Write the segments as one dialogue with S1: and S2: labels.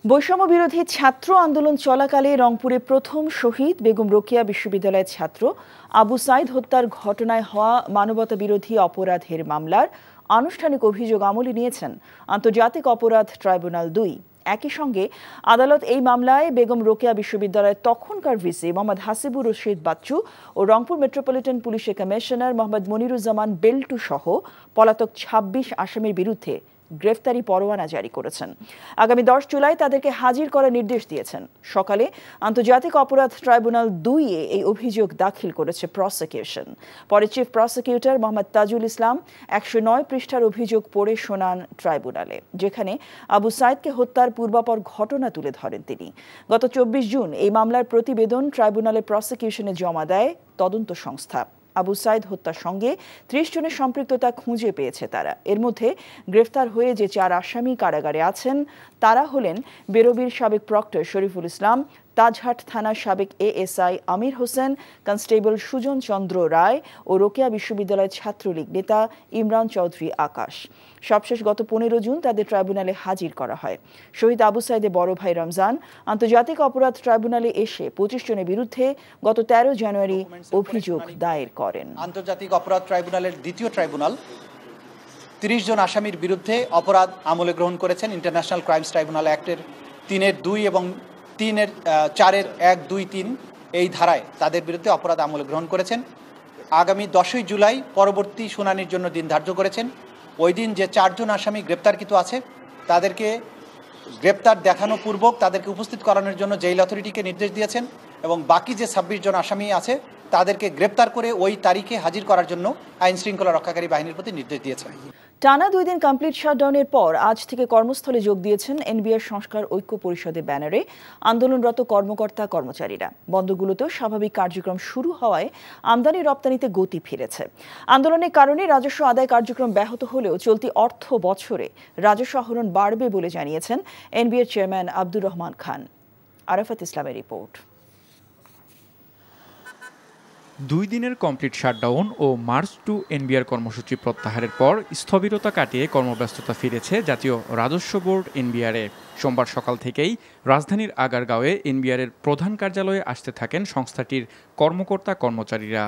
S1: বৈষম্য বিরোধী ছাত্র আন্দোলন চলাকালে রংপুরে প্রথম শহীদ বেগম রোকেয়া বিশ্ববিদ্যালয়ের ছাত্র আবু সাইদ হত্যার ঘটনায় হওয়া মানবতা বিরোধী অপরাধের মামলার আনুষ্ঠানিক অভিযোগ আমলে নিয়েছেন আন্তর্জাতিক অপরাধ ট্রাইব্যুনাল ২। একই সঙ্গে আদালত এই মামলায় বেগম রোকেয়া বিশ্ববিদ্যালয়ের তখনকার ভিসি মোহাম্মদ হাসিবুর রশিদ বাচ্চু ও রংপুর মেট্রোপলিটন পুলিশের কমিশনার মোহাম্মদ মনিরুজ্জামান বেল্টু সহ পলাতক ২৬ আসামির বিরুদ্ধে গ্রেফতারি পরোয়ানা জারি করেছেন। আগামী ১০ জুলাই তাদেরকে হাজির করার নির্দেশ দিয়েছেন। সকালে আন্তর্জাতিক অপরাধ ট্রাইব্যুনাল ২-এ এই অভিযোগ দাখিল করেছে প্রসিকিউশন। পরে চিফ প্রসিকিউটর মোহাম্মদ তাজুল ইসলাম ১০৯ পৃষ্ঠার অভিযোগ পড়ে শোনান ট্রাইব্যুনালে, যেখানে আবু সাইদকে হত্যার পূর্বাপর ঘটনা তুলে ধরেন তিনি। গত ২৪ জুন এই মামলার প্রতিবেদন ট্রাইব্যুনালে প্রসিকিউশনে জমা দেয় তদন্ত সংস্থা। আবু সাইদ হত্যার সঙ্গে ৩০ জনের সম্পৃক্ততা খুঁজে পেয়েছে তারা। এর মধ্যে গ্রেফতার হয়ে যে ৪ আসামি কারাগারে আছেন তারা হলেন বেরবির সাবেক প্রক্টর শরীফুল ইসলাম, তাজহাট থানার সাবেক এএসআই আমির হোসেন, কনস্টেবল সুজন চন্দ্র রায় ও রোকেয়া বিশ্ববিদ্যালয়ের ছাত্রলীগ নেতা ইমরান চৌধুরী আকাশ। সবশেষ গত ১৫ জুন তাদের ট্রাইব্যুনালে হাজির করা হয়। শহীদ আবু সাইদের বড় ভাই রমজান আন্তর্জাতিক অপরাধ ট্রাইব্যুনালে এসে ২৫ জনের বিরুদ্ধে গত ১৩ জানুয়ারি অভিযোগ দায়ের করেন।
S2: আন্তর্জাতিক অপরাধ ট্রাইব্যুনালের দ্বিতীয় ট্রাইব্যুনাল ৩০ জন আসামির বিরুদ্ধে অপরাধ আমলে গ্রহণ করেছেন। ইন্টারন্যাশনাল ক্রাইমস ট্রাইব্যুনাল অ্যাক্টের ৩-২ এবং ৪-১-২-৩ এই ধারায় তাদের বিরুদ্ধে অপরাধ আমলে গ্রহণ করেছেন। আগামী ১০ই জুলাই পরবর্তী শুনানির জন্য দিন ধার্য করেছেন। ওই দিন যে ৪ জন আসামি গ্রেপ্তারকৃত আছে তাদেরকে গ্রেপ্তার দেখানো পূর্বক তাদেরকে উপস্থিত করানোর জন্য জেল অথরিটিকে নির্দেশ দিয়েছেন এবং বাকি যে ২৬ জন আসামি আছে তাদেরকে গ্রেপ্তার করে ওই তারিখে হাজির করার জন্য আইন শৃঙ্খলা রক্ষাকারী বাহিনীর প্রতি নির্দেশ দিয়েছেন।
S1: টানা ২ দিন কমপ্লিট শাটডাউনের পর আজ থেকে কর্মস্থলে যোগ দিয়েছেন এনবিআর সংস্কার ঐক্য পরিষদের ব্যানারে আন্দোলনরত কর্মকর্তা কর্মচারীরা। বন্দরগুলোতেও স্বাভাবিক কার্যক্রম শুরু হওয়ায় আমদানি রপ্তানিতে গতি ফিরেছে। আন্দোলনের কারণে রাজস্ব আদায় কার্যক্রম ব্যাহত হলেও চলতি অর্থ বছরে রাজস্ব আহরণ বাড়বে বলে জানিয়েছেন এনবিআর চেয়ারম্যান আব্দুর রহমান খান। আরাফাত ইসলামের রিপোর্ট।
S3: ২ দিনের কমপ্লিট শাটডাউন ও মার্চ টু এনবিআর কর্মসূচি প্রত্যাহারের পর স্থবিরতা কাটিয়ে কর্মব্যস্ততা ফিরেছে জাতীয় রাজস্ব বোর্ড এনবিআরে। সোমবার সকাল থেকেই রাজধানীর আগারগাঁওয়ে এনবিআরের প্রধান কার্যালয়ে আসতে থাকেন সংস্থাটির কর্মকর্তা কর্মচারীরা।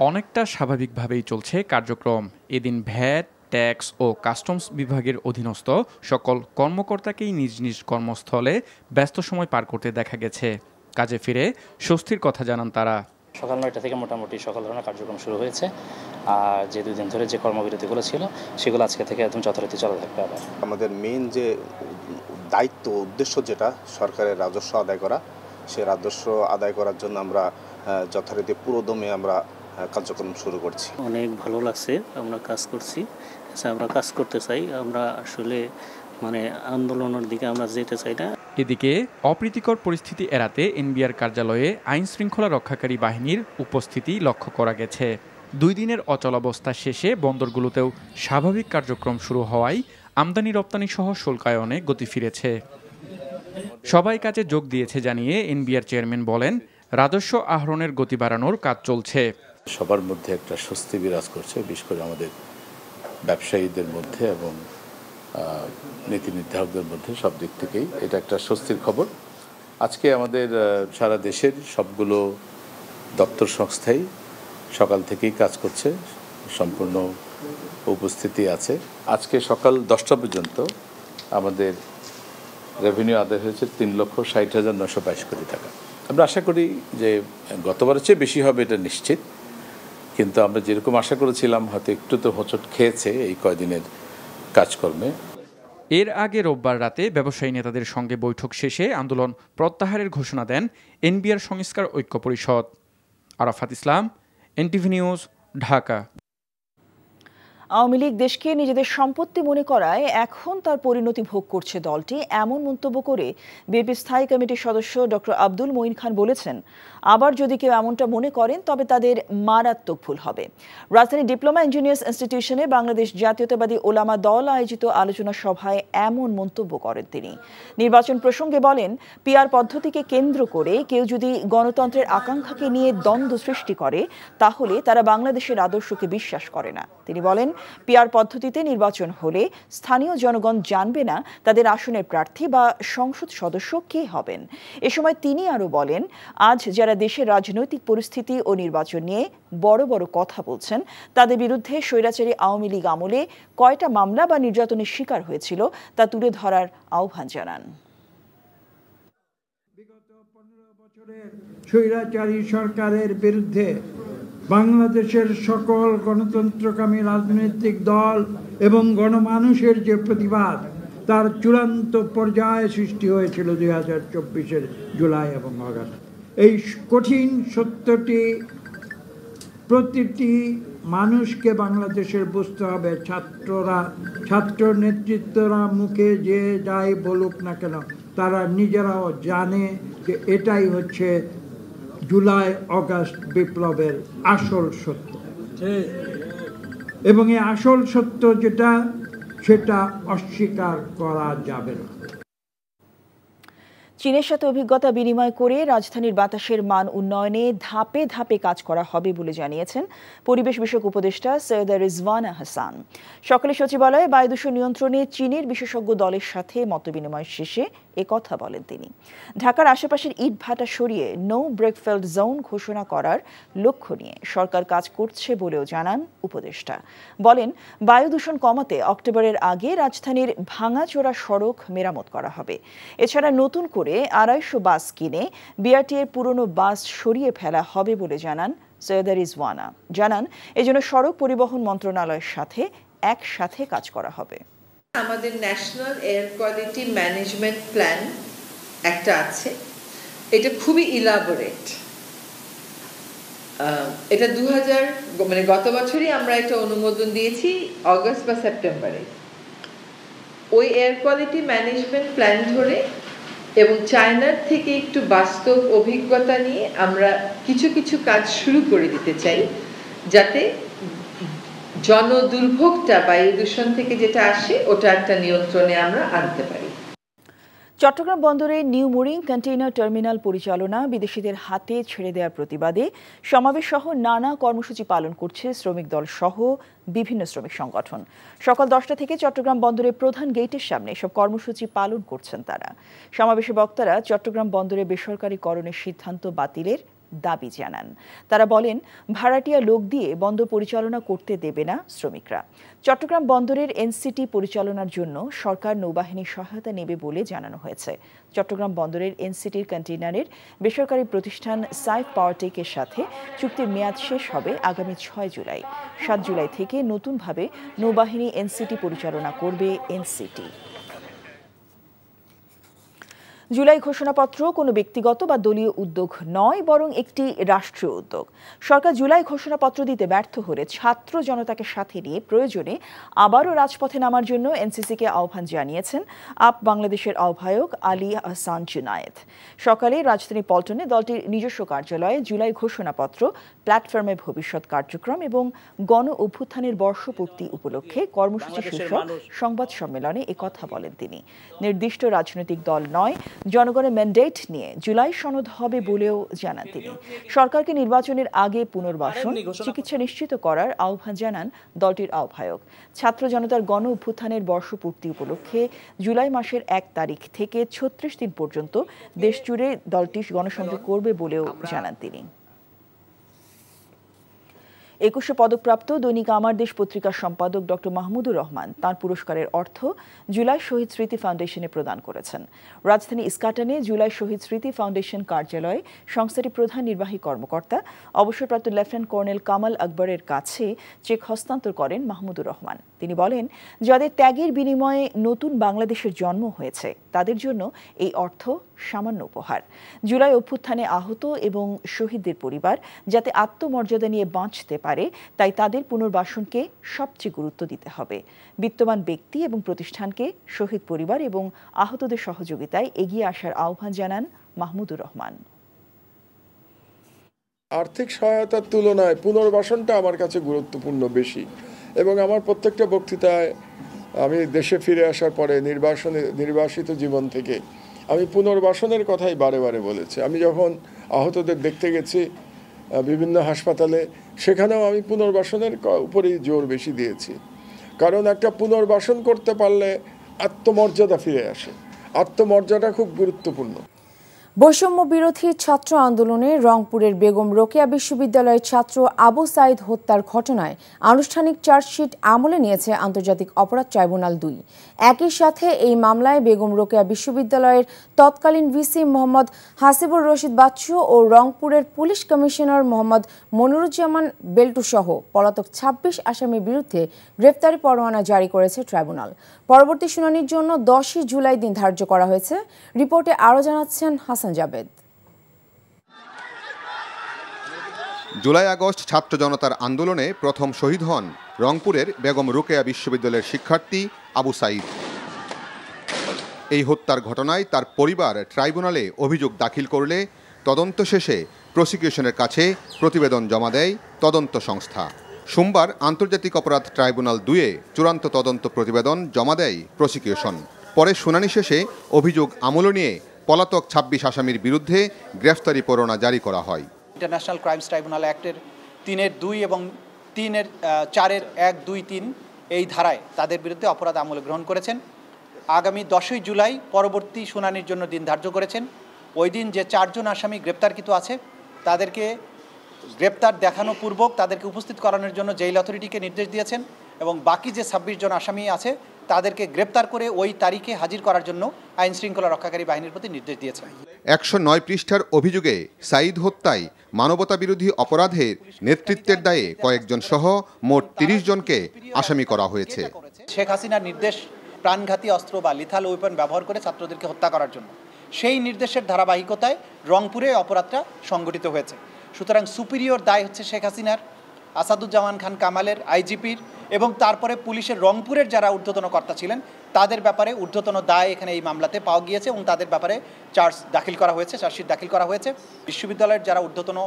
S3: অনেকটা স্বাভাবিকভাবেই চলছে কার্যক্রম। এদিন ভ্যাট, ট্যাক্স ও কাস্টমস বিভাগের অধীনস্থ সকল কর্মকর্তাকেই নিজ নিজ কর্মস্থলে ব্যস্ত সময় পার করতে দেখা গেছে। কাজে ফিরে স্বস্তির কথা জানান তারা।
S4: সকাল ৯টা থেকে মোটামুটি সকল ধরনের কার্যক্রম শুরু হয়েছে। আর যে ২ দিন ধরে যে কর্মবিরতিগুলো ছিল সেগুলো আজকে থেকে একদম যথারীতি চলে থাকবে। আবার
S5: আমাদের মেইন যে দায়িত্ব উদ্দেশ্য যেটা সরকারের রাজস্ব আদায় করা, সে রাজস্ব আদায় করার জন্য আমরা যথারীতি পুরোদমে আমরা কার্যক্রম শুরু করছি।
S6: অনেক ভালো লাগছে, আমরা কাজ করছি, আমরা কাজ করতে চাই। আমরা আসলে আন্দোলনের দিকে আমরা যেতে চাই না।
S3: এদিকে অপ্রীতিকর পরিস্থিতি এড়াতে এনবিআর কার্যালয়ে আইন শৃঙ্খলা রক্ষাকারী বাহিনীর উপস্থিতি লক্ষ্য করা গেছে। ২ দিনের অচলাবস্থা শেষে বন্দরগুলোতেও স্বাভাবিক কার্যক্রম শুরু হওয়ায় আমদানি রপ্তানি সহ শুল্কায়নে গতি ফিরেছে। সবাই কাজে যোগ দিয়েছে জানিয়ে এনবিআর চেয়ারম্যান বলেন, রাজস্ব আহরণের গতি বাড়ানোর কাজ চলছে।
S7: সবার মধ্যে একটা স্বস্তি বিরাজ করছে, বিশেষ করে আমাদের ব্যবসায়ীদের মধ্যে এবং নীতি নির্ধারকদের মধ্যে। সব দিক থেকেই এটা একটা স্বস্তির খবর। আজকে আমাদের সারা দেশের সবগুলো দপ্তর সংস্থাই সকাল থেকেই কাজ করছে, সম্পূর্ণ উপস্থিতি আছে। আজকে সকাল 10টা পর্যন্ত আমাদের রেভিনিউ আদায় হয়েছে ৩,৬০,৯২২ কোটি টাকা। আমরা আশা করি যে গতবারের চেয়ে বেশি হবে, এটা নিশ্চিত। কিন্তু আমরা যেরকম আশা করেছিলাম হয়তো একটু তো হোঁচট খেয়েছে এই কয়দিনের কাজকর্মে।
S3: এর আগে রোববার রাতে ব্যবসায়ী নেতাদের সঙ্গে বৈঠক শেষে আন্দোলন প্রত্যাহারের ঘোষণা দেন এনবিআর সংস্কার ঐক্য পরিষদ। আরাফাত ইসলাম, এনটিভি নিউজ, ঢাকা।
S1: আওয়ামী লীগ দেশকে নিজেদের সম্পত্তি মনে করায় এখন তার পরিণতি ভোগ করছে দলটি, এমন মন্তব্য করে বিএনপি স্থায়ী কমিটির সদস্য ডক্টর আব্দুল মঈন খান বলেছেন, আবার যদি কেউ এমনটা মনে করেন তবে তাদের মারাত্মক ভুল হবে। রাজধানী ডিপ্লোমা ইঞ্জিনিয়ার্স ইনস্টিটিউশনে বাংলাদেশ জাতীয়তাবাদী ওলামা দল আয়োজিত আলোচনা সভায় এমন মন্তব্য করেন তিনি। নির্বাচন প্রসঙ্গে বলেন, পিআর পদ্ধতিকে কেন্দ্র করে কেউ যদি গণতন্ত্রের আকাঙ্ক্ষাকে নিয়ে দ্বন্দ্ব সৃষ্টি করে তাহলে তারা বাংলাদেশের আদর্শকে বিশ্বাস করে না। তিনি বলেন, পিআর পদ্ধতিতে নির্বাচন হলে স্থানীয় জনগণ জানবে না তাদের আসনের প্রার্থী বা সংসদ সদস্য কে হবেন। এ সময় তিনি আরও বলেন, আজ যারা দেশের রাজনৈতিক পরিস্থিতি ও নির্বাচন নিয়ে বড় বড় কথা বলছেন, তাদের বিরুদ্ধে স্বৈরাচারী আওয়ামী লীগ আমলে কয়টা মামলা বা নির্যাতনের শিকার হয়েছিল তা তুলে ধরার আহ্বান জানান।
S8: বিগত 15 বছরের স্বৈরাচারী সরকারের বিরুদ্ধে বাংলাদেশের সকল গণতন্ত্রকামী রাজনৈতিক দল এবং গণমানুষের যে প্রতিবাদ, তার চূড়ান্ত পর্যায়ে সৃষ্টি হয়েছিল 2024-এর জুলাই এবং আগস্ট। এই কঠিন সত্যটি প্রতিটি মানুষকে বাংলাদেশের বুঝতে হবে। ছাত্র নেতৃত্বরা মুখে যে যাই বলুক না কেন, তারা নিজেরাও জানে যে এটাই হচ্ছে জুলাই আগস্ট বিপ্লবের আসল সত্য, এবং এই আসল সত্য যেটা, সেটা অস্বীকার করা যাবে না।
S1: চীনের সাথে অভিজ্ঞতা বিনিময় করে রাজধানীর বাতাসের মান উন্নয়নে ধাপে ধাপে কাজ করা হবে বলে জানিয়েছেন পরিবেশ বিষয়ক উপদেষ্টা সৈয়দা রিজওয়ানা হাসান। সকালে সচিবালয়ে বায়ু দূষণ নিয়ন্ত্রণে চীনের বিশেষজ্ঞ দলের সাথে মতবিনিময় শেষে কথা বলেন তিনি। ঢাকার আশেপাশের ইটভাটা সরিয়ে নো ব্রেকফিল্ড জোন ঘোষণা করার লক্ষ্য নিয়ে সরকার কাজ করছে বলেও জানান উপদেষ্টা। বলেন, বায়ু দূষণ কমাতে অক্টোবরের আগে রাজধানীর ভাঙাচোরা সড়ক মেরামত করা হবে। এছাড়া নতুন করে 250 বাস কিনে বিআরটিএর পুরনো বাস সরিয়ে ফেলা হবে বলে জানান সৈয়দা রিজওয়ানা। জানান, এজন্য সড়ক পরিবহন মন্ত্রণালয়ের সাথে একসাথে কাজ করা হবে।
S9: আমাদের national air quality management plan একটা আছে, এটা খুবই ইলাবোরেট। এটা 2000 মানে গত বছরই আমরা এটা অনুমোদন দিয়েছি অগস্ট বা সেপ্টেম্বরে। ওই এয়ার কোয়ালিটি ম্যানেজমেন্ট প্ল্যান ধরে এবং চায়নার থেকে একটু বাস্তব অভিজ্ঞতা নিয়ে আমরা কিছু কিছু কাজ শুরু করে দিতে চাই, যাতে জনদুর্ভোগটা বায়ু দূষণ থেকে যেটা আসে ওটা একটা নিয়ন্ত্রণে আমরা আনতে পারি।
S1: চট্টগ্রাম বন্দরে নিউ মুরিং কন্টেইনার টার্মিনাল পরিচালনা বিদেশিদের হাতে ছেড়ে দেওয়ার প্রতিবাদে সমাবেশ সহ নানা কর্মসূচি পালন করছে শ্রমিক দল সহ বিভিন্ন শ্রমিক সংগঠন। সকাল 10টা থেকে চট্টগ্রাম বন্দরের প্রধান গেটের সামনে এসব কর্মসূচি পালন করছেন তারা। সমাবেশে বক্তারা চট্টগ্রাম বন্দরে বেসরকারীকরণের সিদ্ধান্ত বাতিলের দাবি জানান। তারা বলেন, ভাড়াটিয়া লোক দিয়ে বন্দর পরিচালনা করতে দেবে না শ্রমিকরা। চট্টগ্রাম বন্দরের এনসিটি পরিচালনার জন্য সরকার নৌবাহিনীর সহায়তা নেবে বলে জানানো হয়েছে। চট্টগ্রাম বন্দরের এনসিটির কন্টেইনারের বেসরকারি প্রতিষ্ঠান সাইফ পাওয়ারটেকের সাথে চুক্তির মেয়াদ শেষ হবে আগামী 6 জুলাই। 7 জুলাই থেকে নতুনভাবে নৌবাহিনী এনসিটি পরিচালনা করবে এনসিটি। জুলাই ঘোষণাপত্র কোনো ব্যক্তিগত বা দলীয় উদ্যোগ নয়, বরং একটি রাষ্ট্রীয় উদ্যোগ। সরকার জুলাই ঘোষণাপত্র দিতে ব্যর্থ হলে ছাত্র জনতাকে সাথে নিয়ে প্রয়োজনে আবারও রাজপথে নামার জন্য এনসিসিকে আহ্বান জানিয়েছেন আপ বাংলাদেশের আহ্বায়ক আলী আহসান জুনায়েদ। সকালে রাজধানী পল্টনে দলটির নিজস্ব কার্যালয়ে জুলাই ঘোষণাপত্র, প্ল্যাটফর্মে ভবিষ্যৎ কার্যক্রম এবং গণ অভ্যুত্থানের বর্ষপূর্তি উপলক্ষে কর্মসূচি শীর্ষক সংবাদ সম্মেলনে একথা বলেন তিনি। নির্দিষ্ট রাজনৈতিক দল নয়, জনগণের ম্যান্ডেট নিয়ে জুলাই সনদ হবে বলেও জানান তিনি। সরকারকে নির্বাচনের আগে পুনর্বাসন, চিকিৎসা নিশ্চিত করার আহ্বান জানান দলটির আহ্বায়ক। ছাত্র জনতার গণ অভ্যুত্থানের বর্ষপূর্তি উপলক্ষে জুলাই মাসের 1 তারিখ থেকে 36 দিন পর্যন্ত দেশজুড়ে দলটি গণসংযোগ করবে বলেও জানান তিনি। 21 পদকপ্রাপ্ত দৈনিক আমার দেশ পত্রিকার সম্পাদক ডক্টর মাহমুদুর রহমান তাঁর পুরস্কারের অর্থ জুলাই শহীদ স্মৃতি ফাউন্ডেশনে প্রদান করেছেন। রাজধানী ইস্কাটনে জুলাই শহীদ স্মৃতি ফাউন্ডেশন কার্যালয়ে সংস্থাটির প্রধান নির্বাহী কর্মকর্তা অবসরপ্রাপ্ত লেফটেন্যান্ট কর্নেল কামাল আকবরের কাছে চেক হস্তান্তর করেন মাহমুদুর রহমান। তিনি বলেন, যাদের ত্যাগের বিনিময়ে নতুন বাংলাদেশের জন্ম হয়েছে তাদের জন্য এই অর্থ সামান্য উপহার। জুলাই অভ্যুত্থানে আহত এবং শহীদদের পরিবার যাতে আত্মমর্যাদা নিয়ে বাঁচতে পারে, তাই তাদের পুনর্বাসনকে সবচেয়ে গুরুত্ব দিতে হবে। বিত্তবান ব্যক্তি এবং প্রতিষ্ঠানকে শহীদ পরিবার এবং আহতদের সহযোগিতায় এগিয়ে আসার আহ্বান জানান মাহমুদুর রহমান।
S10: আর্থিক সহায়তার তুলনায় পুনর্বাসনটা আমার কাছে গুরুত্বপূর্ণ বেশি, এবং আমার প্রত্যেকটা বক্তৃতায় আমি দেশে ফিরে আসার পরে নির্বাসিত জীবন থেকে আমি পুনর্বাসনের কথাই বারে বারে বলেছি। আমি যখন আহতদের দেখতে গেছি বিভিন্ন হাসপাতালে, সেখানেও আমি পুনর্বাসনের উপরেই জোর বেশি দিয়েছি। কারণ একটা পুনর্বাসন করতে পারলে আত্মমর্যাদা ফিরে আসে। আত্মমর্যাদা খুব গুরুত্বপূর্ণ।
S11: বৈষম্য বিরোধী ছাত্র আন্দোলনে রংপুরের বেগম রোকেয়া বিশ্ববিদ্যালয়ের ছাত্র আবু সাইদ হত্যার ঘটনায় আনুষ্ঠানিক চার্জশিট আমলে নিয়েছে আন্তর্জাতিক অপরাধ ট্রাইব্যুনাল ২। একই সাথে এই মামলায় বেগম রোকেয়া বিশ্ববিদ্যালয়ের তৎকালীন ভিসি মোহাম্মদ হাসিবুর রশিদ বাচ্চু ও রংপুরের পুলিশ কমিশনার মোহাম্মদ মনিরুজ্জামান বেল্টু সহ পলাতক ২৬ আসামির বিরুদ্ধে গ্রেফতারি পরোয়ানা জারি করেছে ট্রাইব্যুনাল। পরবর্তী শুনানির জন্য ১০ জুলাই দিন ধার্য করা হয়েছে। রিপোর্টে আরও জানাচ্ছেন হাসান জাবেদ।
S12: জুলাই আগস্ট ছাত্র জনতার আন্দোলনে প্রথম শহীদ হন রংপুরের বেগম রোকেয়া বিশ্ববিদ্যালয়ের শিক্ষার্থী আবু সাইদ। এই হত্যার ঘটনায় তার পরিবার ট্রাইব্যুনালে অভিযোগ দাখিল করলে তদন্ত শেষে প্রসিকিউশনের কাছে প্রতিবেদন জমা দেয় তদন্ত সংস্থা। সোমবার আন্তর্জাতিক অপরাধ ট্রাইব্যুনাল ২-এ চূড়ান্ত তদন্ত প্রতিবেদন জমা দেয় প্রসিকিউশন। পরে শুনানি শেষে অভিযোগ আমল নিয়ে পলাতক ২৬ আসামির বিরুদ্ধে গ্রেফতারি পরোয়ানা জারি করা হয়।
S2: ইন্টারন্যাশনাল ক্রাইমস ট্রাইব্যুনাল অ্যাক্টের ৩-এর ২ এবং ৩-এর ৪-এর ১, ২, ৩ এই ধারায় তাদের বিরুদ্ধে অপরাধ আমলে গ্রহণ করেছেন। আগামী ১০ জুলাই পরবর্তী শুনানির জন্য দিন ধার্য করেছেন। ওই দিন যে ৪ জন আসামি গ্রেপ্তারকৃত আছে তাদেরকে গ্রেপ্তার দেখানো পূর্বক তাদেরকে উপস্থিত করানোর জন্য জেল অথরিটিকে নির্দেশ দিয়েছেন এবং বাকি যে ২৬ জন আসামি আছে তাদেরকে গ্রেপ্তার করে ওই তারিখে হাজির করার জন্য আইন শৃঙ্খলা রক্ষাকারী বাহিনীর প্রতি নির্দেশ দিয়েছেন। ১০৯
S12: পৃষ্ঠার অভিযোগে সাইদ হত্যায় মানবতাবিরোধী অপরাধের নেতৃত্বের দায়ে কয়েকজন সহ মোট ৩০ জনকে আসামি করা হয়েছে।
S2: শেখ হাসিনার নির্দেশ প্রাণঘাতী অস্ত্র বা লিথাল ওয়েপন ব্যবহার করে ছাত্রদেরকে হত্যা করার জন্য, সেই নির্দেশের ধারাবাহিকতায় রংপুরে অপরাধটা সংগঠিত হয়েছে। সুতরাং সুপিরিয়র দায় হচ্ছে শেখ হাসিনার, আসাদুজ্জামান খান কামালের, আইজিপির এবং তারপরে পুলিশের রংপুরের যারা ঊর্ধ্বতন কর্তা ছিলেন তাদের ব্যাপারে ঊর্ধ্বতন দায় এখানে এই মামলাতে পাওয়া গিয়েছে এবং তাদের ব্যাপারে চার্জশিট দাখিল করা হয়েছে। বিশ্ববিদ্যালয়ের যারা ঊর্ধ্বতন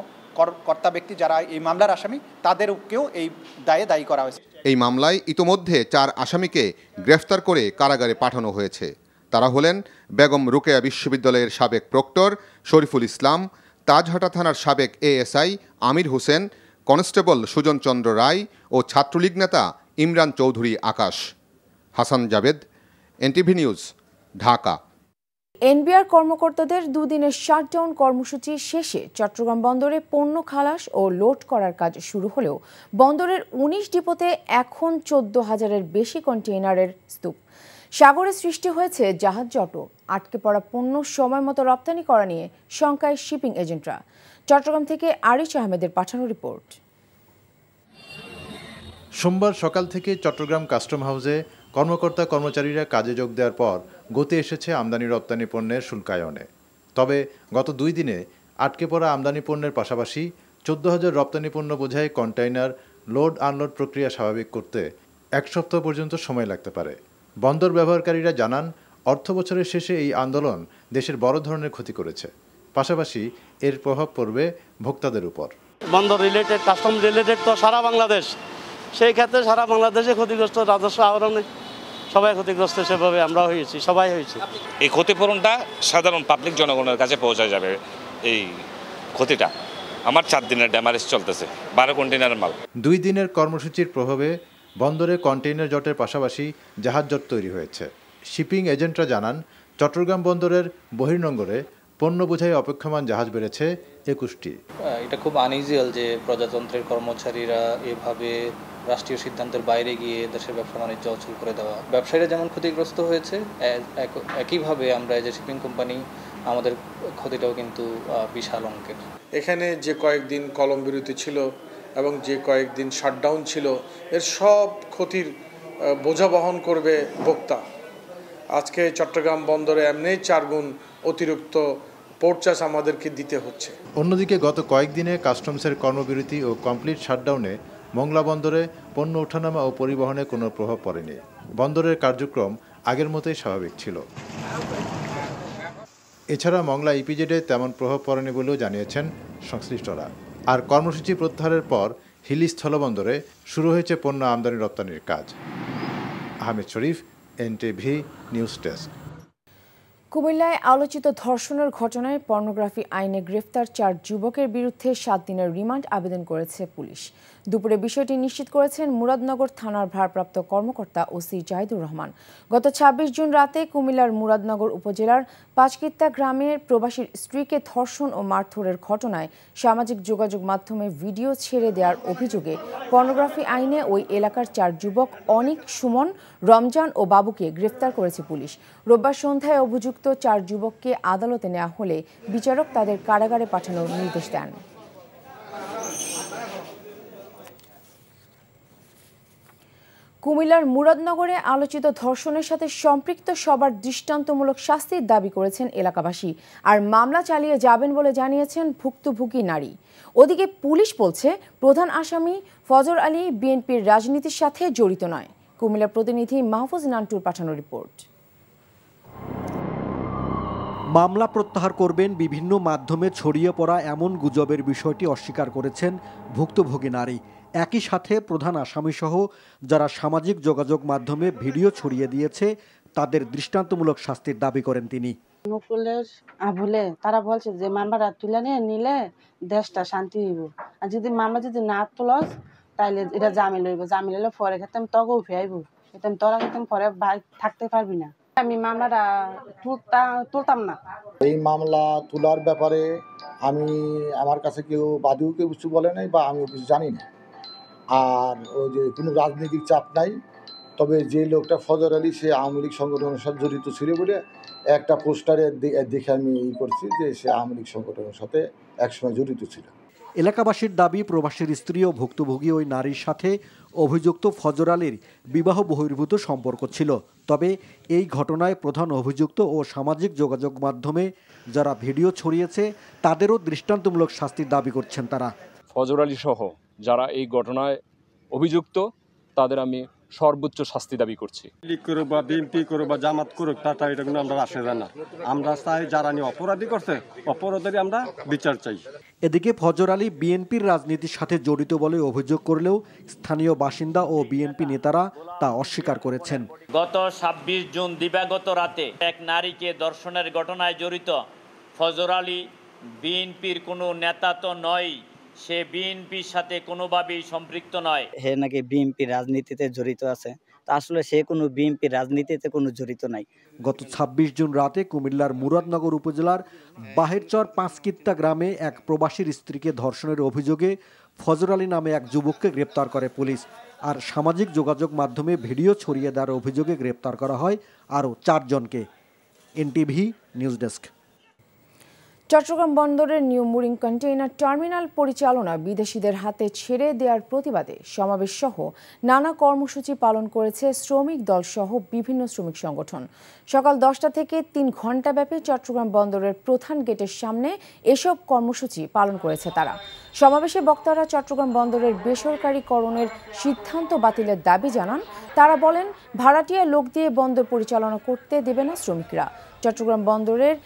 S2: কর্তা ব্যক্তি যারা এই মামলার আসামি তাদেরকেও এই দায়ে দায়ী করা হয়েছে।
S12: এই মামলায় ইতোমধ্যে ৪ আসামিকে গ্রেফতার করে কারাগারে পাঠানো হয়েছে। তারা হলেন বেগম রোকেয়া বিশ্ববিদ্যালয়ের সাবেক প্রক্টর শরীফুল ইসলাম, তাজহাটা থানার সাবেক এএসআই আমির হোসেন, কনস্টেবল সুজন চন্দ্র রায় ও ছাত্রলীগ নেতা Imran Chowdhury Akash. Hasan Javed, NTV news, Dhaka.
S11: NBR কর্মকর্তাদের দুদিনের শাটডাউন কর্মসূচি শেষে চট্টগ্রাম বন্দরে পণ্য খালাস ও লোড করার কাজ শুরু হলেও বন্দরের ১৯ ডিপোতে এখন ১৪,০০০-এর বেশি কন্টেইনারের স্তূপ। সাগরে সৃষ্টি হয়েছে জাহাজ জট। আটকে পড়া পণ্য সময় মতো রপ্তানি করা নিয়ে শঙ্কায় শিপিং এজেন্টরা। চট্টগ্রাম থেকে আরিশ আহমেদের পাঠানো রিপোর্ট।
S13: সোমবার সকাল থেকে চট্টগ্রাম কাস্টম হাউসে কর্মকর্তা কর্মচারীরা কাজে যোগ দেওয়ার পর গতি এসেছে আমদানি রপ্তানি পণ্যের শুল্কায়নে। তবে গত 2 দিনে আটকে পড়া আমদানি পণ্যের পাশাপাশি ১৪,০০০ রপ্তানি পণ্য বোঝাই কন্টেইনার লোড আনলোড প্রক্রিয়া স্বাভাবিক করতে 1 সপ্তাহ পর্যন্ত সময় লাগতে পারে। বন্দর ব্যবহারকারীরা জানান, অর্থ বছরের শেষে এই আন্দোলন দেশের বড় ধরনের ক্ষতি করেছে। পাশাপাশি এর প্রভাব পড়বে ভোক্তাদের উপর।
S14: বন্দর রিলেটেড, কাস্টম রিলেটেড তো সারা বাংলাদেশ, সেই ক্ষেত্রে সারা বাংলাদেশে ক্ষতিগ্রস্ত, রাজস্ব আহরণে সবাই ক্ষতিগ্রস্ত, সেভাবে আমরা হয়েছি, সবাই হয়েছে।
S15: এই ক্ষতিপূরণটা সাধারণ পাবলিক জনগণের কাছে পৌঁছা যাবে। এই ক্ষতিটা আমার 4 দিনের ড্যামারেজ চলতেছে, 12 কন্টেইনারের মাল।
S13: 2 দিনের কর্মসূচির প্রভাবে বন্দরে কন্টেইনার জটের পাশাপাশি জাহাজ জট তৈরি হয়েছে। শিপিং এজেন্টরা জানান, চট্টগ্রাম বন্দরের বহির্নোঙরে পণ্য বোঝাই অপেক্ষমান জাহাজ বেড়েছে 21টি।
S4: এটা খুব আনইউজুয়াল যে প্রজাতন্ত্রের কর্মচারীরা এভাবে রাষ্ট্রীয় সিদ্ধান্তের বাইরে গিয়ে দেশের ব্যবসা বাণিজ্য অচল করে দেওয়া। ব্যবসায়ীরা যেমন ক্ষতিগ্রস্ত হয়েছে, একইভাবে আমরা যে শিপিং কোম্পানি আমাদের ক্ষতিটাও কিন্তু বিশাল অঙ্কের।
S10: এখানে যে কয়েকদিন কলম বিরতি ছিল এবং যে কয়েকদিন শাটডাউন ছিল, এর সব ক্ষতির বোঝা বহন করবে ভোক্তা। আজকে চট্টগ্রাম বন্দরে এমনি 4 গুণ অতিরিক্ত পোর্ট চার্জ আমাদেরকে দিতে হচ্ছে।
S13: অন্যদিকে গত কয়েকদিনে কাস্টমসের কর্মবিরতি ও কমপ্লিট শাটডাউনে মংলা বন্দরে পণ্য ওঠানামা ও পরিবহনে কোনো প্রভাব পড়েনি। বন্দরের কার্যক্রম আগের মতোই স্বাভাবিক ছিল। এছাড়া মংলা ইপিজেডে তেমন প্রভাব পড়েনি বলেও জানিয়েছেন সংশ্লিষ্টরা। আর কর্মসূচি প্রত্যাহারের পর হিলি স্থলবন্দরে শুরু হয়েছে পণ্য আমদানি রপ্তানির কাজ। আহমেদ শরীফ, এনটিভি নিউজ ডেস্ক।
S11: কুমিল্লায় আলোচিত ধর্ষণের ঘটনায় পর্নোগ্রাফি আইনে গ্রেফতার ৪ যুবকের বিরুদ্ধে ৭ দিনের রিমান্ড আবেদন করেছে পুলিশ। দুপুরে বিষয়টি নিশ্চিত করেছেন মুরাদনগর থানার ভারপ্রাপ্ত কর্মকর্তা ওসি জাহিদুর রহমান। গত ২৬ জুন রাতে কুমিল্লার মুরাদনগর উপজেলার পাঁচকিত্তা গ্রামের প্রবাসীর স্ত্রীকে ধর্ষণ ও মারধরের ঘটনায় সামাজিক যোগাযোগ মাধ্যমে ভিডিও ছেড়ে দেওয়ার অভিযোগে পর্নোগ্রাফি আইনে ওই এলাকার ৪ যুবক অনিক, সুমন, রমজান ও বাবুকে গ্রেফতার করেছে পুলিশ। রোববার সন্ধ্যায় অভিযুক্ত ৪ যুবককে আদালতে নেওয়া হলে বিচারক তাদের কারাগারে পাঠানোর নির্দেশ দেন। কুমিল্লার মুরাদনগরে আলোচিত ধর্ষণের সাথে সম্পৃক্ত সবার দৃষ্টান্তমূলক শাস্তির দাবি করেছেন এলাকাবাসী, আর মামলা চালিয়ে যাবেন বলে জানিয়েছেন ভুক্তভোগী নারী। ওদিকে পুলিশ বলছে প্রধান আসামি ফজর আলী বিএনপির রাজনীতির সাথে জড়িত নয়। কুমিল্লার প্রতিনিধি মাহফুজ নান্টুর পাঠানো রিপোর্ট।
S16: মামলা প্রত্যাহার করবেন বিভিন্ন মাধ্যমে ছড়িয়ে পড়া এমন গুজবের বিষয়টি অস্বীকার করেছেন ভুক্তভোগী নারী। একই সাথে প্রধান আসামিসহ যারা সামাজিক যোগাযোগ মাধ্যমে ভিডিও ছড়িয়ে দিয়েছে তাদের দৃষ্টান্তমূলক শাস্তির দাবি করেন তিনি।
S17: মুকুলের বলে তারা বলছে যে মামলাটা তুলে নিলে দেশটা শান্তি হইব, আর যদি মামলা যদি না তুলস তাইলে এটা জামিন লইব, জামিন লইলে পরে খেতাম তগো ফেরাইব, খেতাম তোরা খেতাম পরে থাকতে পারবি না। আমি মামলাটা তুলতাম না।
S18: এই মামলা তোলার ব্যাপারে আমার কাছে কেউ বাদীও কেউ কিছু বলে নাই বা আমিও কিছু জানি না। আর ওই যে কোনো রাজনৈতিক চাপ নাই, তবে যে লোকটা ফজর আলী সে আওয়ামী লীগ সংগঠনের সাথে জড়িত ছিল বলে একটা পোস্টারে দেখে আমি করছি যে সে আওয়ামী লীগ সংগঠনের সাথে একসময় জড়িত ছিল।
S16: এলাকাবাসীর দাবি প্রবাসীর স্ত্রী ও ভুক্তভোগী ওই নারীর সাথে অভিযুক্ত ফজর আলীর বিবাহ বহির্ভূত সম্পর্ক ছিল। তবে এই ঘটনায় প্রধান অভিযুক্ত ও সামাজিক যোগাযোগ মাধ্যমে যারা ভিডিও ছড়িয়েছে তাদেরও দৃষ্টান্তমূলক শাস্তির দাবি করছেন তারা।
S19: ফজর আলী সহ যারা এই ঘটনায় অভিযুক্ত তাদের আমি সর্বোচ্চ শাস্তি দাবি করছি।
S20: লীগ করুক বা বিএনপি করুক বা জামাত করুক তাটা এটা কিন্তু আমরা আসে না। আমরা চাই যারা নিয়ে অপরাধী করছে অপরাধেরই আমরা বিচার চাই।
S16: এদিকে ফজর আলী বিএনপির রাজনীতির সাথে জড়িত বলে অভিযোগ করলেও স্থানীয় বাসিন্দা ও বিএনপি নেতারা তা অস্বীকার করেছেন।
S21: গত ২৬ জুন দিবাগত রাতে এক নারীকে ধর্ষণের ঘটনায় জড়িত ফজর আলী বিএনপির কোনো নেতা তো নয়, সে বিএনপির সাথে কোনোভাবেই সম্পৃক্ত নয়।
S22: হে নাকি বিএনপি রাজনীতিতে জড়িত আছে, তা আসলে সে কোনো বিএনপি রাজনীতিতে কোনো জড়িত নাই।
S16: গত ২৬ জুন রাতে কুমিল্লার মুরাদনগর উপজেলার বাহেরচর পাঁচকিত্তা গ্রামে এক প্রবাসীর স্ত্রীকে ধর্ষণের অভিযোগে ফজর আলী নামে এক যুবককে গ্রেপ্তার করে পুলিশ। আর সামাজিক যোগাযোগ মাধ্যমে ভিডিও ছড়িয়ে দেওয়ার অভিযোগে গ্রেপ্তার করা হয় আরও ৪ জনকে। NTV news desk.
S11: চট্টগ্রাম বন্দরের নিউ মুরিং কন্টেইনার টার্মিনাল পরিচালনা বিদেশিদের হাতে ছেড়ে দেওয়ার প্রতিবাদে সমাবেশ সহ নানা কর্মসূচি পালন করেছে শ্রমিক দল সহ বিভিন্ন শ্রমিক সংগঠন। সকাল 10টা থেকে 3 ঘণ্টা ব্যাপী চট্টগ্রাম বন্দরের প্রধান গেটের সামনে এসব কর্মসূচি পালন করেছে তারা। সমাবেশে বক্তারা চট্টগ্রাম বন্দরের বেসরকারীকরণের সিদ্ধান্ত বাতিলের দাবি জানান। তারা বলেন, ভাড়াটিয়া লোক দিয়ে বন্দর পরিচালনা করতে দেবে না শ্রমিকরা। চট্টগ্রাম বন্দরের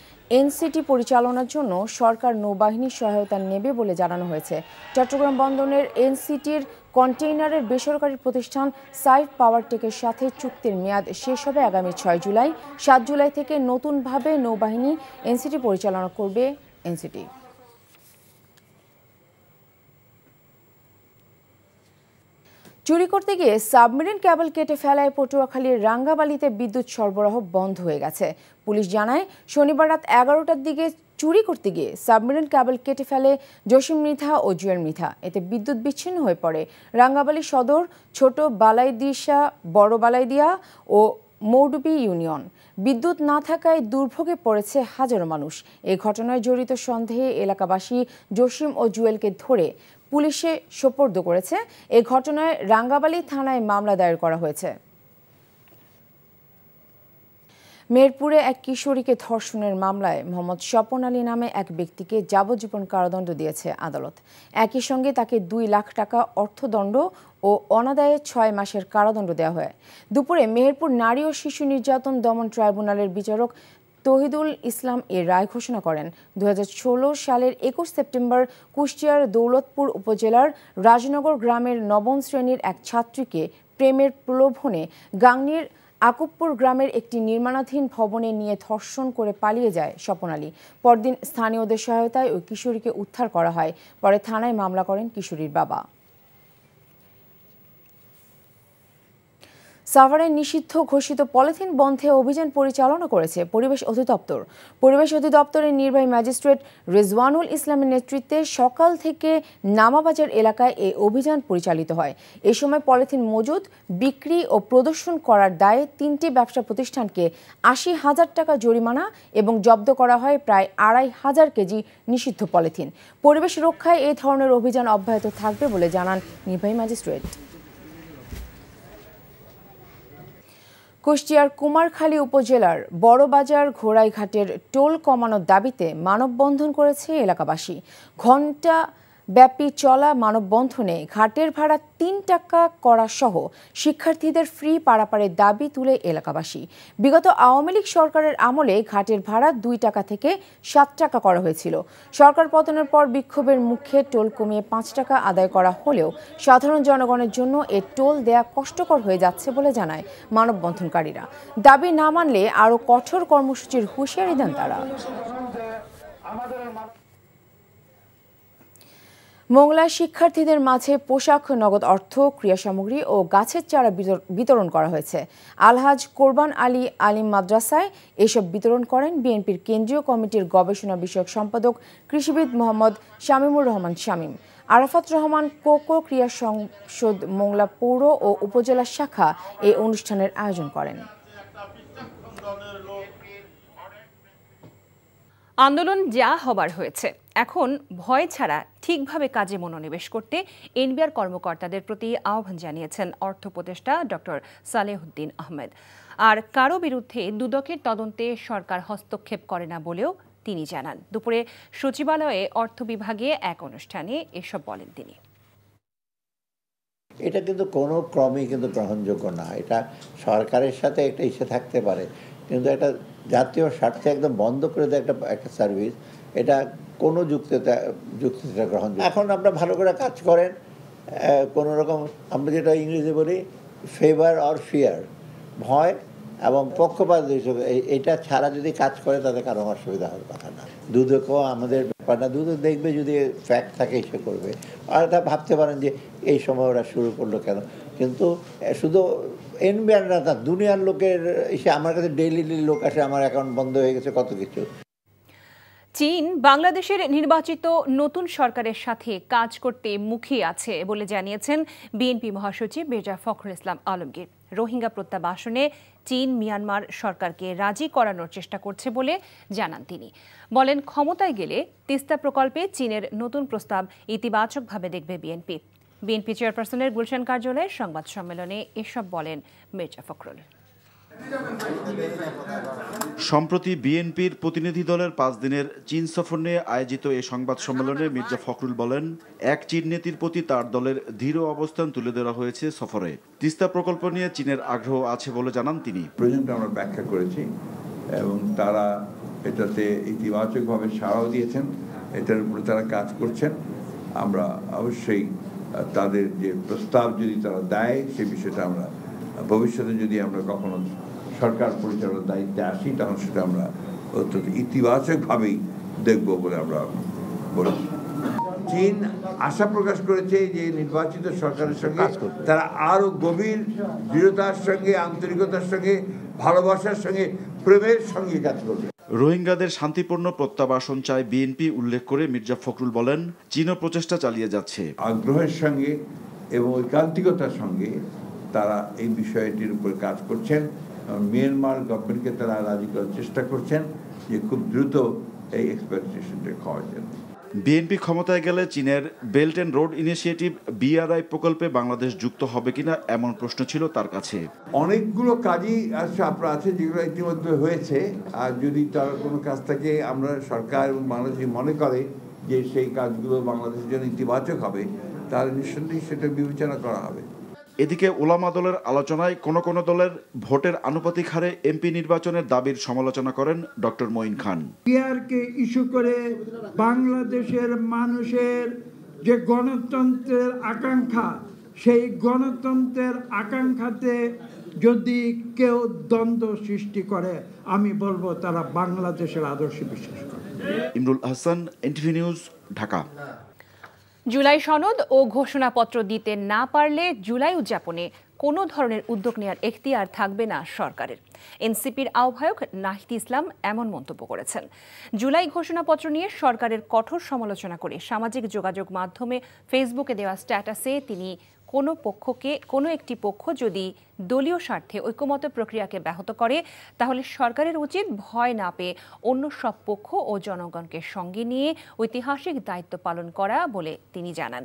S11: এনসিটি পরিচালনার জন্য সরকার নৌবাহিনীর সহায়তা নেবে বলে জানানো হয়েছে। চট্টগ্রাম বন্দরের এনসিটির কন্টেইনারের বেসরকারি প্রতিষ্ঠান সাইফ পাওয়ারটেকের সাথে চুক্তির মেয়াদ শেষ হবে আগামী 6 জুলাই। 7 জুলাই থেকে নতুনভাবে নৌবাহিনী এনসিটি পরিচালনা করবে এনসিটি। চুরি করতে গিয়ে সাবমেরিন কেবল কেটে ফেলায় পটুয়াখালীর রাঙ্গাবালিতে বিদ্যুৎ সরবরাহ বন্ধ হয়ে গেছে। পুলিশ জানায়, শনিবার রাত 11টার দিকে চুরি করতে গিয়ে সাবমেরিন কেবল কেটে ফেলে জসিম মৃধা ও জুয়েল মৃধা। এতে বিদ্যুৎ বিচ্ছিন্ন হয়ে পড়ে রাঙ্গাবালি সদর, ছোট বালাইদিশা, বড় বালাইদিয়া ও মৌডুবি ইউনিয়ন। বিদ্যুৎ না থাকায় দুর্ভোগে পড়েছে হাজারো মানুষ। এই ঘটনায় জড়িত সন্দেহে এলাকাবাসী জসিম ও জুয়েলকে ধরে পুলিশে সোপর্দ করেছে। এ ঘটনায় রাঙ্গাবালি থানায় মামলা দায়ের করা হয়েছে। মেহেরপুরে এক কিশোরীকে ধর্ষণের মামলায় মোহাম্মদ স্বপন আলী নামে এক ব্যক্তিকে যাবজ্জীবন কারাদণ্ড দিয়েছে আদালত। একই সঙ্গে তাকে 2 লাখ টাকা অর্থদণ্ড ও অনাদায়ে 6 মাসের কারাদণ্ড দেওয়া হয়। দুপুরে মেহেরপুর নারী ও শিশু নির্যাতন দমন ট্রাইব্যুনালের বিচারক তহিদুল ইসলাম এর রায় ঘোষণা করেন। 2016 সালের 21 সেপ্টেম্বর কুষ্টিয়ার দৌলতপুর উপজেলার রাজনগর গ্রামের 9ম শ্রেণীর এক ছাত্রীকে প্রেমের প্রলোভনে গাংনীর আকুবপুর গ্রামের একটি নির্মাণাধীন ভবনে নিয়ে ধর্ষণ করে পালিয়ে যায় স্বপন আলী। পরদিন স্থানীয়দের সহায়তায় ওই কিশোরীকে উদ্ধার করা হয়। পরে থানায় মামলা করেন কিশোরীর বাবা। সাভারে নিষিদ্ধ ঘোষিত পলিথিন বন্ধে অভিযান পরিচালনা করেছে পরিবেশ অধিদপ্তর। পরিবেশ অধিদপ্তরের নির্বাহী ম্যাজিস্ট্রেট রেজওয়ানুল ইসলামের নেতৃত্বে সকাল থেকে নামাবাজার এলাকায় এই অভিযান পরিচালিত হয়। এ সময় পলিথিন মজুদ, বিক্রি ও প্রদর্শন করার দায়ে 3টি ব্যবসা প্রতিষ্ঠানকে ৮০,০০০ টাকা জরিমানা এবং জব্দ করা হয় প্রায় ২৫০০ কেজি নিষিদ্ধ পলিথিন। পরিবেশ রক্ষায় এই ধরনের অভিযান অব্যাহত থাকবে বলে জানান নির্বাহী ম্যাজিস্ট্রেট। কুষ্টিয়ার কুমারখালী উপজেলার বড়বাজার ঘোড়াইঘাটের টোল কমানোর দাবিতে মানববন্ধন করেছে এলাকাবাসী। ঘণ্টা ব্যাপী চলা মানববন্ধনে ঘাটের ভাড়া ৩ টাকা করা সহ শিক্ষার্থীদের ফ্রি পারাপারের দাবি তুলে এলাকাবাসী। বিগত আওয়ামী লীগ সরকারের আমলে ঘাটের ভাড়া 2 টাকা থেকে 7 টাকা করা হয়েছিল। সরকার পতনের পর বিক্ষোভের মুখে টোল কমিয়ে 5 টাকা আদায় করা হলেও সাধারণ জনগণের জন্য এ টোল দেয়া কষ্টকর হয়ে যাচ্ছে বলে জানায় মানববন্ধনকারীরা। দাবি না মানলে আরও কঠোর কর্মসূচির হুঁশিয়ারি দেন তারা। মোংলায় শিক্ষার্থীদের মাঝে পোশাক, নগদ অর্থ, ক্রীড়া সামগ্রী ও গাছের চারা বিতরণ করা হয়েছে। আলহাজ কোরবান আলী আলিম মাদ্রাসায় এসব বিতরণ করেন বিএনপির কেন্দ্রীয় কমিটির গবেষণা বিষয়ক সম্পাদক কৃষিবিদ মোহাম্মদ শামীমুর রহমান শামীম। আরাফাত রহমান কোকো ক্রীড়া সংসদ মোংলা পৌর ও উপজেলা শাখা এই অনুষ্ঠানের আয়োজন করেন।
S5: আন্দোলন যা হবার হয়েছে, এখন ভয় ছাড়া ঠিকভাবে কাজে মনোনিবেশ করতে এনবিআর কর্মকর্তাদের প্রতি আহ্বান জানিয়েছেন অর্থ উপদেষ্টা ডক্টর সালেহুদ্দিন আহমেদ। আর কারো বিরুদ্ধে দুদকের তদন্তে সরকার হস্তক্ষেপ করে না বলেও তিনি জানান। দুপুরে সচিবালয়ে অর্থ বিভাগে এক অনুষ্ঠানে এসব বলেন তিনি।
S6: এটা কিন্তু কোনো ক্রমেই কিন্তু গ্রহণযোগ্য না। এটা সরকারের সাথে একটা ইস্যু থাকতে পারে, কিন্তু একটা জাতীয় স্বার্থে একদম বন্ধ করে দেয় একটা সার্ভিস, এটা কোনো যুক্তিতে গ্রহণযোগ্য। এখন আমরা ভালো করে কাজ করেন, কোনো রকম আমরা যেটা ইংরেজি বলি ফেভার অর ফিয়ার, ভয় এবং পক্ষপাত, এটা ছাড়া যদি কাজ করে তাদের কারো অসুবিধা হওয়ার কথা না। দুদকও আমাদের ব্যাপার না, দুদক দেখবে যদি ফ্যাক্ট থাকে এসে করবে। আর তা ভাবতে পারেন যে এই সময় ওরা শুরু করলো কেন, কিন্তু শুধু এনবিআর না, তা দুনিয়ার লোকের এসে আমার কাছে ডেইলি লোক আসে, আমার অ্যাকাউন্ট বন্ধ হয়ে গেছে, কত কিছু।
S5: চীন বাংলাদেশের নির্বাচিত নতুন সরকারের সাথে কাজ করতে মুখিয়ে আছে বলে জানিয়েছেন বিএনপি মহাসচিব মির্জা ফখরুল ইসলাম আলমগীর। রোহিঙ্গা প্রত্যাবাসনে চীন মিয়ানমার সরকারকে রাজি করানোর চেষ্টা করছে বলে জানান তিনি। বলেন, ক্ষমতায় গেলে তিস্তা প্রকল্পে চীনের নতুন প্রস্তাব ইতিবাচকভাবে দেখবে বিএনপি। বিএনপি চেয়ারপারসনের গুলশান কার্যালয়ের সংবাদ সম্মেলনে এসব বলেন মির্জা ফখরুল।
S23: সম্প্রতি বিএনপির প্রতিনিধি দলের 5 দিনের চীন সফর নিয়ে আয়োজিত এই সংবাদ সম্মেলনে মির্জা ফখরুল বলেন, এক চীন নীতির প্রতি তার দলের দৃঢ় অবস্থান তুলে ধরা হয়েছে সফরে। তিস্তা প্রকল্প নিয়ে চীনের আগ্রহ আছে বলে জানান তিনি।
S24: প্রয়োজনটা আমরা ব্যাখ্যা করেছি এবং তারা এটাতে ইতিবাচকভাবে সাড়াও দিয়েছেন, এটার উপরে তারা কাজ করছেন। আমরা অবশ্যই তাদের যে প্রস্তাব যদি তারা দেয় সে বিষয়টা আমরা ভবিষ্যতে যদি আমরা কখনো সরকার পরিচালনার দায়িত্বে আসি তখন সেটা আমরা অত্যন্ত ইতিবাচকভাবেই দেখব বলে আমরা বলেছি। চীন আশা প্রকাশ করেছে যে নির্বাচিত সরকারের সঙ্গে তারা আরও গভীর দৃঢ়তার সঙ্গে, আন্তরিকতার সঙ্গে, ভালোবাসার সঙ্গে, প্রেমের সঙ্গে কাজ করবে।
S23: রোহিঙ্গাদের শান্তিপূর্ণ প্রত্যাবাসন চায় বিএনপি উল্লেখ করে মির্জা ফখরুল বলেন, চীনও প্রচেষ্টা চালিয়ে যাচ্ছে।
S24: আগ্রহের সঙ্গে এবং ঐকান্তিকতার সঙ্গে তারা এই বিষয়টির উপর কাজ করছেন। মিয়ানমার গভর্নমেন্টকে তারা রাজি করার চেষ্টা করছেন যে খুব দ্রুত এই এক্সপেক্টেশনটা খাওয়ার জন্য।
S23: বিএনপি ক্ষমতায় গেলে চীনের belt and road initiative BRI প্রকল্পে বাংলাদেশ যুক্ত হবে কিনা এমন প্রশ্ন ছিল তার কাছে।
S24: অনেকগুলো কাজই আপনার আছে যেগুলো ইতিমধ্যে হয়েছে, আর যদি তার কোনো কাজ থাকে আমরা সরকার এবং বাংলাদেশ মনে করে যে সেই কাজগুলো বাংলাদেশের জন্য ইতিবাচক হবে, তাহলে নিঃসন্দেহে সেটা বিবেচনা করা হবে।
S23: এদিকে ওলামা দলের আলোচনায় কোন দলের ভোটের আনুপাতিক হারে এমপি নির্বাচনের দাবির সমালোচনা করেন ডক্টর মঈন খান।
S8: পিআরকে ইস্যু করে বাংলাদেশের মানুষের যে গণতন্ত্রের আকাঙ্ক্ষা, সেই গণতন্ত্রের আকাঙ্ক্ষাতে যদি কেউ দ্বন্দ্ব সৃষ্টি করে আমি বলবো তারা বাংলাদেশের আদর্শে বিশ্বাস করে।
S23: Imrul Hasan, NTV news, Dhaka.
S5: July সনদ ও ঘোষণাপত্র দিতে না পারলে জুলাই উদযাপনে কোনো ধরনের উদ্যোগ নেওয়ার এখতিয়ার থাকবে না সরকারের। এনসিপির আহ্বায়ক নাহিদ ইসলাম এমন মন্তব্য করেছেন। জুলাই ঘোষণাপত্র নিয়ে সরকারের কঠোর সমালোচনা করে সামাজিক যোগাযোগ মাধ্যমে ফেসবুকে দেওয়া স্ট্যাটাসে তিনি কোনো একটি পক্ষ যদি দলীয় স্বার্থে ঐকমত্য প্রক্রিয়াকে ব্যাহত করে তাহলে সরকারের উচিত ভয় না পেয়ে অন্য সব পক্ষ ও জনগণকে সঙ্গে নিয়ে ঐতিহাসিক দায়িত্ব পালন করা বলে তিনি জানান।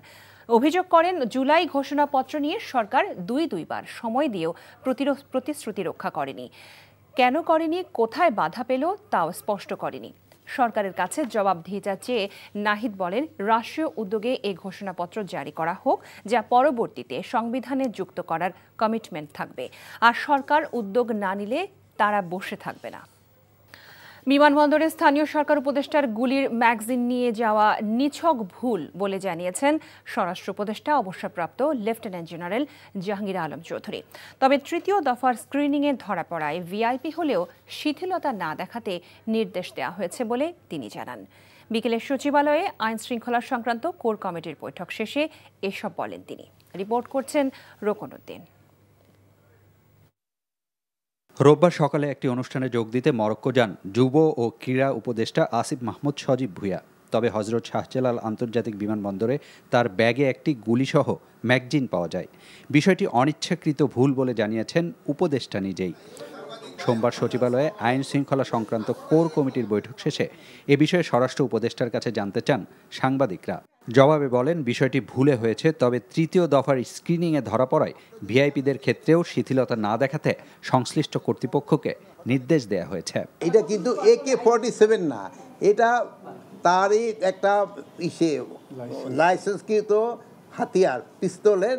S5: অভিযোগ করেন জুলাই ঘোষণাপত্র নিয়ে সরকার দুইবার সময় দিয়েও প্রতিশ্রুতি রক্ষা করেনি। কেন করেনি, কোথায় বাধা পেল তাও স্পষ্ট করেনি। সরকারের কাছে জবাবদিহিতা চেয়ে নাহিদ বলেন রাষ্ট্রীয় উদ্যোগে এই ঘোষণাপত্র জারি করা হোক, যা পরবর্তীতে সংবিধানে যুক্ত করার কমিটমেন্ট থাকবে। আর সরকার উদ্যোগ না নিলে তারা বসে থাকবে না। বিমানবন্দরে স্থানীয় সরকার উপদেষ্টার গুলির ম্যাগাজিন নিয়ে যাওয়া নিছক ভুল বলে জানিয়েছেন স্বরাষ্ট্র উপদেষ্টা অবসরপ্রাপ্ত লেফটেন্যান্ট জেনারেল জাহাঙ্গীর আলম চৌধুরী। তবে তৃতীয় দফার স্ক্রিনিংয়ে ধরা পড়ায় ভিআইপি হলেও শিথিলতা না দেখাতে নির্দেশ দেওয়া হয়েছে বলে তিনি জানান। বিকেলে সচিবালয়ে আইন শৃঙ্খলা সংক্রান্ত কোর কমিটির বৈঠক শেষে এসব বলেন তিনি। রিপোর্ট করছেন রোকনউদ্দিন।
S1: রোববার সকালে একটি অনুষ্ঠানে যোগ দিতে মরক্কো যান যুব ও ক্রীড়া উপদেষ্টা আসিফ মাহমুদ সজীব ভুঁইয়া। তবে হজরত শাহজালাল আন্তর্জাতিক বিমানবন্দরে তার ব্যাগে একটি গুলিসহ ম্যাগাজিন পাওয়া যায়। বিষয়টি অনিচ্ছাকৃত ভুল বলে জানিয়েছেন উপদেষ্টা নিজেই। সোমবার সচিবালয়ে আইন শৃঙ্খলা সংক্রান্ত কোর কমিটির বৈঠক শেষে এ বিষয়ে স্বরাষ্ট্র উপদেষ্টার কাছে জানতে চান সাংবাদিকরা। জবাবে বলেন বিষয়টি ভুলে হয়েছে, তবে তৃতীয় দফার স্ক্রিনিংয়ে ধরা পড়ায় ভিআইপিদের ক্ষেত্রেও শিথিলতা না দেখাতে সংশ্লিষ্ট কর্তৃপক্ষকে নির্দেশ দেওয়া হয়েছে।
S3: এটা কিন্তু AK-47 না, এটা তারই একটা লাইসেন্সকৃত হাতিয়ার, পিস্তলের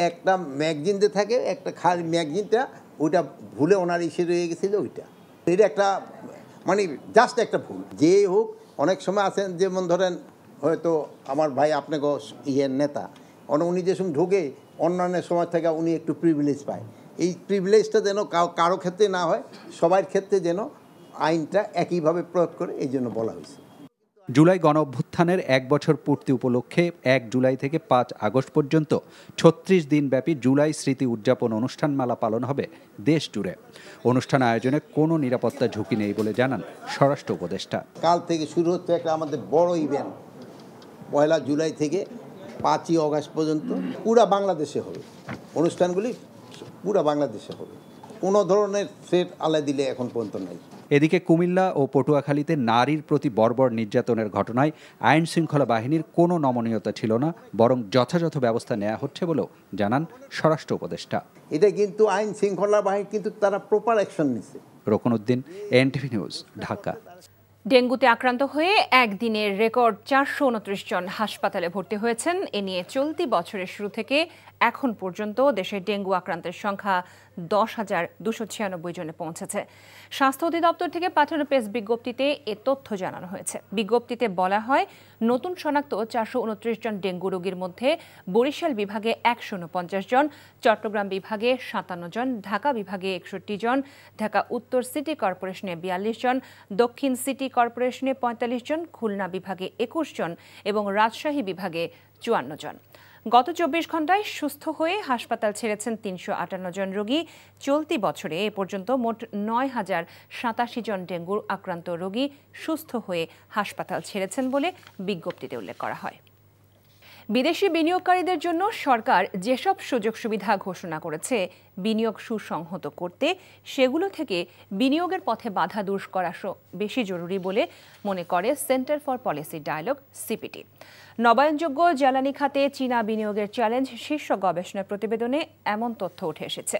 S3: একটা ম্যাগাজিন যে থাকে, একটা খালি ম্যাগাজিনটা ওইটা ভুলে ওনার রয়ে গেছিল। ওইটা এটা একটা মানে জাস্ট একটা ভুল। যে হোক, অনেক সময় আছেন যেমন ধরেন হয়তো আমার ভাই আপনাকে নেতা, উনি যে সময় ঢুকে অন্যান্য সময় থেকে উনি একটু প্রিভিলেজ পায়। এই প্রিভিলেজটা যেন কারো ক্ষেত্রে না হয়, সবার ক্ষেত্রে যেন আইনটা একইভাবে প্রয়োগ করে, এই জন্য বলা হয়েছে।
S1: জুলাই গণ অভ্যুত্থানের 1 বছর পূর্তি উপলক্ষে 1 জুলাই থেকে 5 আগস্ট পর্যন্ত 36 দিনব্যাপী জুলাই স্মৃতি উদযাপন অনুষ্ঠানমালা পালন হবে দেশ জুড়ে। অনুষ্ঠান আয়োজনে কোনো নিরাপত্তা ঝুঁকি নেই বলে জানান স্বরাষ্ট্র উপদেষ্টা।
S3: কাল থেকে শুরু হচ্ছে একটা আমাদের বড় ইভেন্ট, 1 জুলাই থেকে 5 আগস্ট পর্যন্ত পুরা বাংলাদেশে হবে। অনুষ্ঠানগুলি পুরা বাংলাদেশে হবে, কোনো ধরনের থ্রেট আলাই দিলে এখন পর্যন্ত নাই।
S1: এদিকে কুমিল্লা ও পটুয়াখালীতে নারীর প্রতি বর্বর নির্যাতনের ঘটনায় আইন শৃঙ্খলা বাহিনীর কোনো নমনীয়তা ছিল না, বরং যথাযথ ব্যবস্থা নেওয়া হচ্ছে বলেও জানান স্বরাষ্ট্র উপদেষ্টা।
S3: এটা কিন্তু আইন শৃঙ্খলা বাহিনী কিন্তু তারা প্রপার অ্যাকশন নিছে।
S1: Roknuddin, NTV news, Dhaka.
S5: ডেঙ্গুতে আক্রান্ত হয়ে একদিনের রেকর্ড 429 জন হাসপাতালে ভর্তি হয়েছেন। এ নিয়ে চলতি বছরের শুরু থেকে এখন পর্যন্ত দেশে ডেঙ্গু আক্রান্তের সংখ্যা 10,296 জনে পৌঁছেছে। স্বাস্থ্য অধিদপ্তর থেকে পাঠানো প্রেস বিজ্ঞপ্তিতে এ তথ্য জানানো হয়েছে। বিজ্ঞপ্তিতে বলা হয়, নতুন শনাক্ত 429 জন ডেঙ্গু রোগীর মধ্যে বরিশাল বিভাগে 149 জন, চট্টগ্রাম বিভাগে 57 জন, ঢাকা বিভাগে 61 জন, ঢাকা উত্তর সিটি কর্পোরেশনে 42 জন, দক্ষিণ সিটি কর্পোরেশনে 45 জন, খুলনা বিভাগে 21 জন এবং রাজশাহী বিভাগে 54 জন। গত 24 ঘন্টায় সুস্থ হয়ে হাসপাতাল ছেড়েছেন 358 জন রোগী। চলতি বছরে এ পর্যন্ত মোট 9,087 জন ডেঙ্গু আক্রান্ত রোগী সুস্থ হয়ে হাসপাতাল ছেড়েছেন বলে বিজ্ঞপ্তিতে উল্লেখ করা হয়। বিদেশি বিনিয়োগকারীদের জন্য সরকার যেসব সুযোগ সুবিধা ঘোষণা করেছে বিনিয়োগ সুসংহত করতে, সেগুলো থেকে বিনিয়োগের পথে বাধা দূর করা বেশি জরুরি বলে মনে করে centre for policy dialogue, CPD. নবায়নযোগ্য জ্বালানি খাতে চীনা বিনিয়োগের চ্যালেঞ্জ শীর্ষ গবেষণা প্রতিবেদনে এমন তথ্য উঠে এসেছে।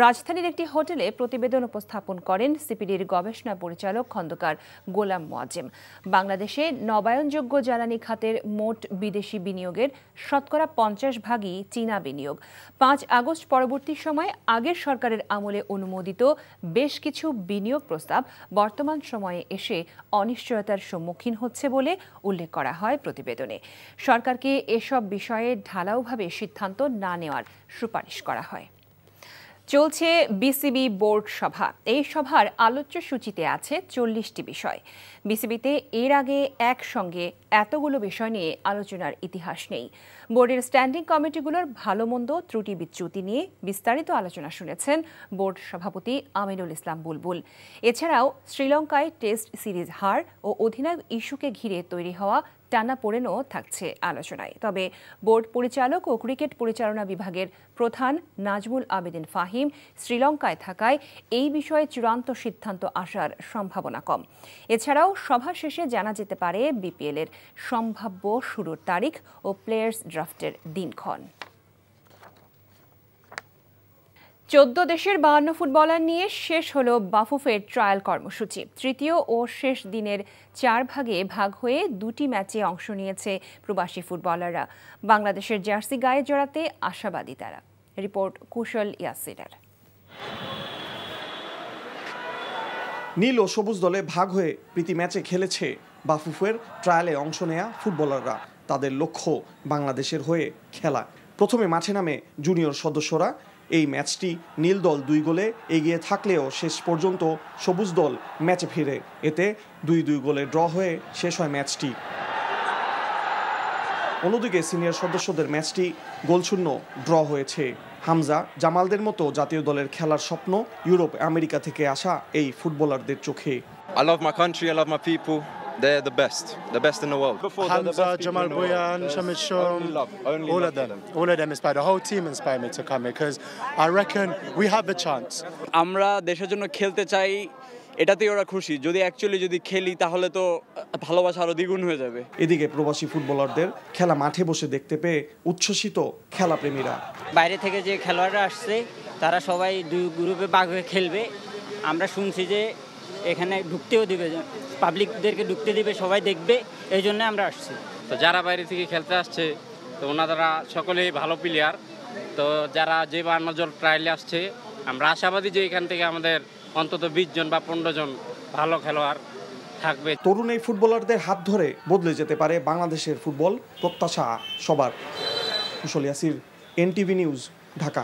S5: রাজধানীর একটি হোটেলে প্রতিবেদন উপস্থাপন করেন সিপিডির গবেষণা পরিচালক খন্দকার গোলাম মোয়াজ্জেম। বাংলাদেশে নবায়নযোগ্য জ্বালানি খাতের মোট বিদেশি বিনিয়োগের শতকরা 50% চীনা বিনিয়োগ। 5 আগস্ট পরবর্তী সময়ে আগের সরকারের আমলে অনুমোদিত বেশ কিছু বিনিয়োগ প্রস্তাব বর্তমান সময়ে এসে অনিশ্চয়তার সম্মুখীন হচ্ছে বলে উল্লেখ করা হয় প্রতিবেদনে। সরকারকে এসব বিষয়ে ঢালাওভাবে সিদ্ধান্ত না নেওয়ার সুপারিশ করা হয়। চলছে বিসিবি বোর্ড সভা। এই সভার আলোচ্য সূচিতে আছে 40টি বিষয়। বিসিবিতে এর আগে একসঙ্গে এতগুলো বিষয় নিয়ে আলোচনার ইতিহাস নেই। বোর্ডের স্ট্যান্ডিং কমিটিগুলোর ভালো মন্দ ত্রুটি বিচ্যুতি নিয়ে বিস্তারিত আলোচনা শুনেছেন বোর্ড সভাপতি আমিনুল ইসলাম বুলবুল। এছাড়াও শ্রীলঙ্কায় টেস্ট সিরিজ হার ও অধিনায়ক ইস্যুকে ঘিরে তৈরি হওয়া টানাপোড়েনও থাকছে আলোচনায়। তবে বোর্ড পরিচালক ও ক্রিকেট পরিচালনা বিভাগের প্রধান নাজমুল আবেদিন ফাহিম শ্রীলঙ্কায় থাকায় এই বিষয়ে চূড়ান্ত সিদ্ধান্ত আসার সম্ভাবনা কম। এছাড়াও সভা শেষে জানা যেতে পারে বিপিএল এর সম্ভাব্য শুরুর তারিখ ও প্লেয়ার্স ড্রাফটের দিনক্ষণ। 14 দেশের 52 ফুটবলার নিয়ে শেষ হলো বাফুফের ট্রায়াল কর্মসূচি। তৃতীয় ও শেষ দিনের 4 ভাগে ভাগ হয়ে 2টি ম্যাচে অংশ নিয়েছে প্রবাসী ফুটবলাররা। বাংলাদেশের জার্সি গায়ে জড়াতে আশাবাদী তারা। রিপোর্ট কুশল ইয়াসিরের।
S2: নীল ও সবুজ দলে ভাগ হয়ে প্রীতি ম্যাচে খেলেছে বাফুফের ট্রায়ালে অংশ নেয়া ফুটবলাররা। তাদের লক্ষ্য বাংলাদেশের হয়ে খেলা। প্রথমে মাঠে নামে জুনিয়র সদস্যরা। এই ম্যাচটি নীল দল 2 গোলে এগিয়ে থাকলেও শেষ পর্যন্ত সবুজ দল ম্যাচে ফিরে। এতে 2-2 গোলে ড্র হয়ে শেষ হয় ম্যাচটি। অন্যদিকে সিনিয়র সদস্যদের ম্যাচটি গোলশূন্য ড্র হয়েছে। হামজা, জামালদের মতো জাতীয় দলের খেলার স্বপ্ন ইউরোপ আমেরিকা থেকে আসা এই ফুটবলারদের চোখে।
S7: I love my country, I love my people. They're the best in the world.
S9: Hamza, Jamal Bouyan, Shamit Shum, all of them inspired. The whole team inspired me to come here because I reckon we have the chance.
S12: আমরা দেশের জন্য খেলতে চাই, এটাতেই ওরা খুশি। যদি খেলি তাহলে তো ভালোবাসা আরো দ্বিগুণ হয়ে যাবে।
S2: এদিকে প্রবাসী ফুটবলারদের খেলা মাঠে বসে দেখতে পেয়ে উচ্ছ্বসিত খেলাপ্রেমীরা।
S25: বাইরে থেকে যে খেলোয়াড়রা আসছে তারা সবাই 2 গ্রুপে ভাগ হয়ে খেলবে। আমরা শুনছি যে এখানে ঢুকতেও দিবে, পাবলিকদেরকে ঢুকতে দিবে, সবাই দেখবে, এই জন্য আমরা আসছি।
S26: তো যারা বাইরে থেকে খেলতে আসছে তো ওনারা সকলেই ভালো প্লেয়ার। তো যারা যে 52 জন ট্রায়ালে আসছে আমরা আশাবাদী যে এখান থেকে আমাদের অন্তত 20 জন বা 15 জন ভালো খেলোয়াড় থাকবে।
S2: তরুণ এই ফুটবলারদের হাত ধরে বদলে যেতে পারে বাংলাদেশের ফুটবল, প্রত্যাশা সবার। কুশল ইয়াসির, এনটিভি নিউজ, ঢাকা।